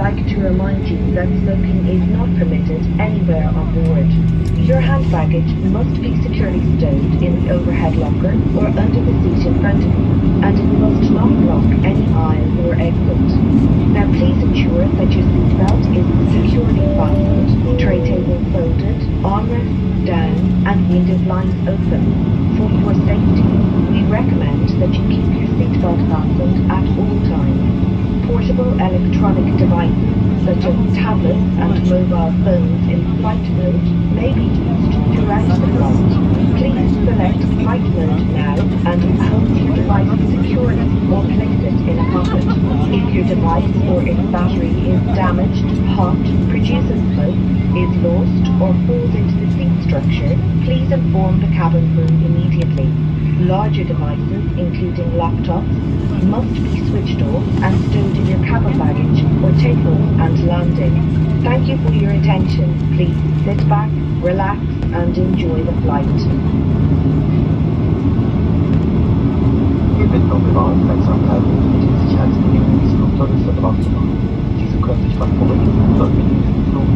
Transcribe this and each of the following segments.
like to remind you that smoking is not permitted anywhere on board. Your hand baggage must be securely stowed in the overhead locker or under the seat in front of you, and it must not block any aisle or exit. Now please ensure that your seatbelt is securely fastened, tray table folded, armrests down, and window blinds open. For your safety, we recommend that you keep your seatbelt fastened at all times. Portable electronic devices such as tablets and mobile phones in flight mode may be used throughout the flight. Please select flight mode now and hold your device securely or place it in a pocket. If your device or its battery is damaged, hot, produces smoke, is lost or falls into the seat structure, please inform the cabin crew immediately. Larger devices, including laptops, must be switched off and stowed in your cabin baggage or takeoff and landing. Thank you for your attention. Please sit back, relax, and enjoy the flight. Wir bitten um Ihre Aufmerksamkeit und die Sicherheitsbedingungen des Flugzeuges darauf zu machen. Diese können sich von vorigen Flugzeugen in diesem Flug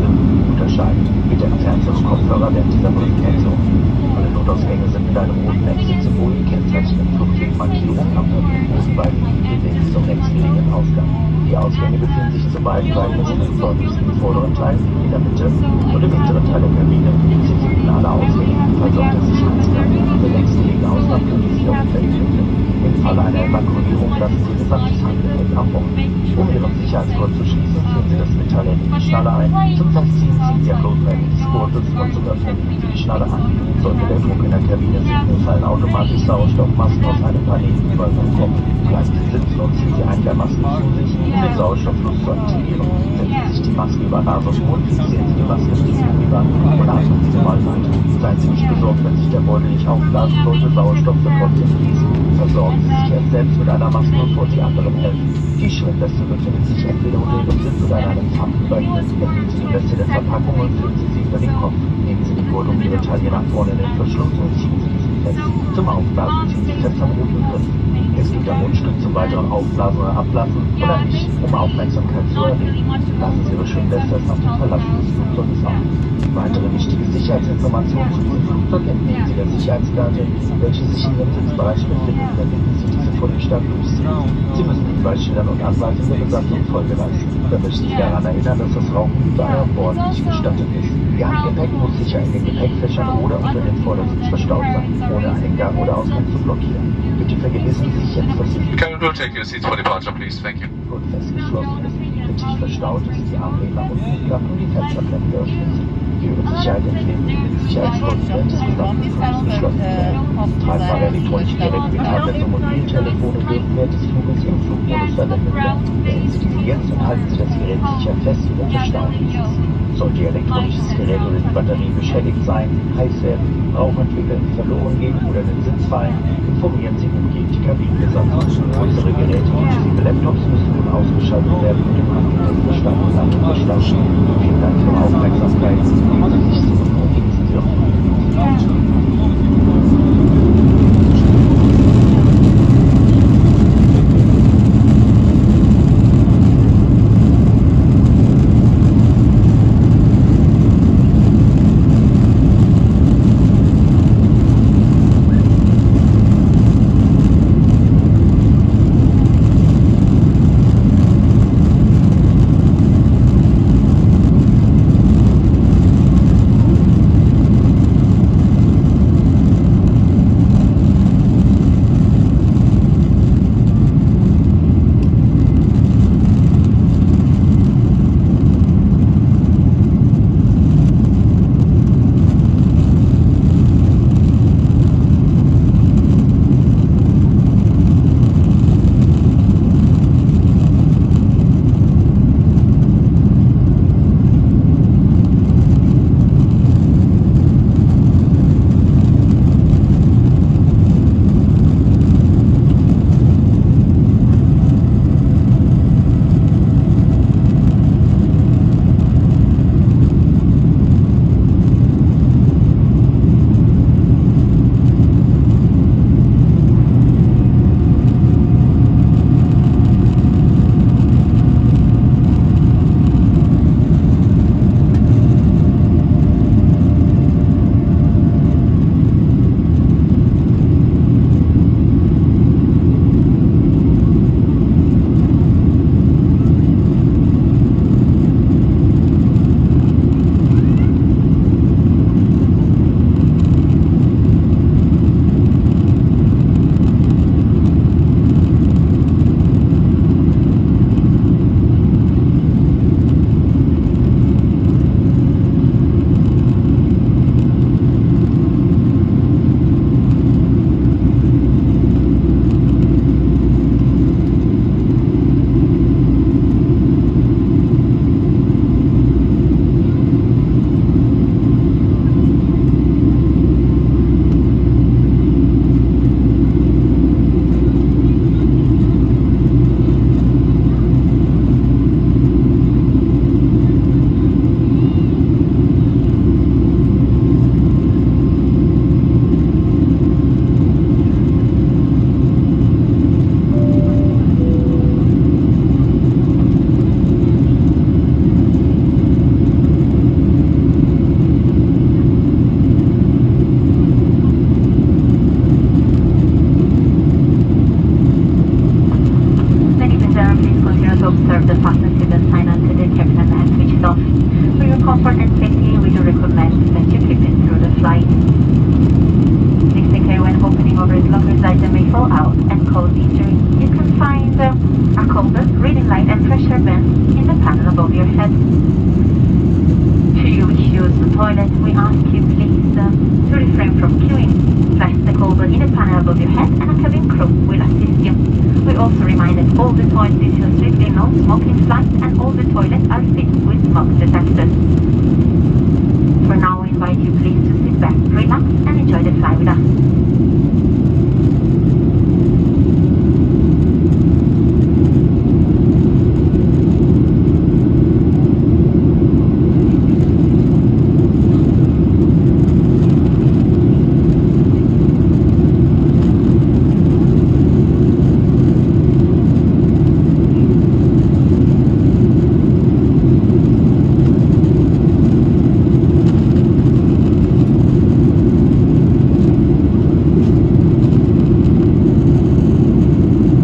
unterscheiden. Bitte entfernen Sie Ihre Kopfhörer während dieser Präsentation. Alle Notausgänge sind mit einem roten Exit-Symbol gekennzeichnet. Flugzeugmarkierung am Bodenbein bewegt sich zum nächstgelegenen Ausgang. Die Ausgänge befinden sich zu beiden Seiten des Flugzeuges, im vorderen Teil, in der Mitte und im hinteren Teil der Kabine. Sie finden alle Ausgänge ebenfalls auf der Sicherheitsgang. Der nächstgelegene Ausgang befindet sich auf dem Feldflügel. Im Falle einer Evakuierung lassen Sie Ihr gesamtes Handgepäck an Bord. Um Ihren Sicherheitsgurt zu schließen, führen Sie das Metall in die Schnalle ein. Zum Festziehen ziehen Sie am Losrennen des Gurtes und zum Öffnen nehmen Sie die Schnalle an. Sollte der Druck in der Kabine sinken, fallen automatisch Sauerstoffmasken aus einem Panel über Ihren Kopf. Bleiben Sie sitzen und ziehen Sie eine der Masken zu sich, um den Sauerstofffluss zu aktivieren. Setzen Sie sich die Maske über Nase und Mund, fixieren Sie die Maske mit dem Mundband und atmen Sie mal weiter. Seien Sie nicht besorgt, wenn sich der Beutel nicht aufblasen sollte, Sauerstoff wird trotzdem fließen. Versorgen Sie sich erst selbst mit einer Maske, bevor Sie anderen helfen. Die Schwimmweste befindet sich entweder unter Ihrem Sitz oder in einem Pfand über Ihnen. Nehmen Sie die Weste der Verpackung und füllen Sie sie über den Kopf. Nehmen Sie die Gurt um Ihre Taille nach vorne in den Verschluss und ziehen Sie diesen fest. Zum Aufblasen ziehen Sie fest am roten Griff. Es gibt ein Mundstück zum weiteren Aufblasen oder Ablassen oder nicht, um Aufmerksamkeit zu erregen. Lassen Sie Ihre Schwimmweste erst nach dem Verlassen des Flugzeuges auf. Weitere wichtige Sicherheitsinformationen zu diesem Flugzeug entnehmen Sie der Sicherheitskarte, welche sich in Ihrem Sitzbereich befindet. Verbinden Sie diese vor dem Start durchsehen. Sie müssen Hinweisschildern und Anweisungen der Besatzung Folge leisten. Wir möchten Sie daran erinnern, dass das Rauchen überall an Bord nicht gestattet ist. Ihr Handgepäck muss sicher in den Gepäckfächern oder unter dem Vordersitz verstaut sein, ohne einen Gang oder Ausgang zu blockieren. Bitte vergewissern Sie sich jetzt, dass Sie Captain, will take your seats for departure, please. Thank you. gut festgeschlossen ist, mittig verstaut ist, die Armlehnen nach unten klappen und die Fensterklemmen geöffnet sind. Für Ihre Sicherheit empfehlen wir den Sicherheitsgurt während des gesamten Fluges geschlossen werden. Tragfahre elektronische Geräte wie Tablets und Mobiltelefone dürfen während des Fluges im Flugmodus verwendet werden. Wählen Sie diese jetzt und halten Sie das Gerät sicher fest und verstauen dieses. Sollte Ihr elektronisches Gerät oder die Batterie beschädigt sein, heiß werden, Rauch entwickeln, verloren gehen oder den Sitz fallen, informieren Sie umgehend die Kabinenbesatzung. Unsere Geräte, inklusive Laptops, müssen nun ausgeschaltet werden und im Handgepäck verstaut sein und verstauen. Vielen Dank für Ihre Aufmerksamkeit. Nehmen Sie sich zurück und genießen Sie Ihre Flug. off. For your comfort and safety, we do recommend that you keep it through the flight. Please take care when opening overhead lockers, item may fall out and cause injury. You can find a colder, reading light and pressure vents in the panel above your head. Should you wish to use the toilet, we ask you please to refrain from queuing. Press the call button in the panel above your head and a cabin crew will assist you. We also remind that all the toilets issue strictly no smoking flights and all the toilets are fitted with smoke detectors. For now, we invite you please to sit back, relax and enjoy the flight with us.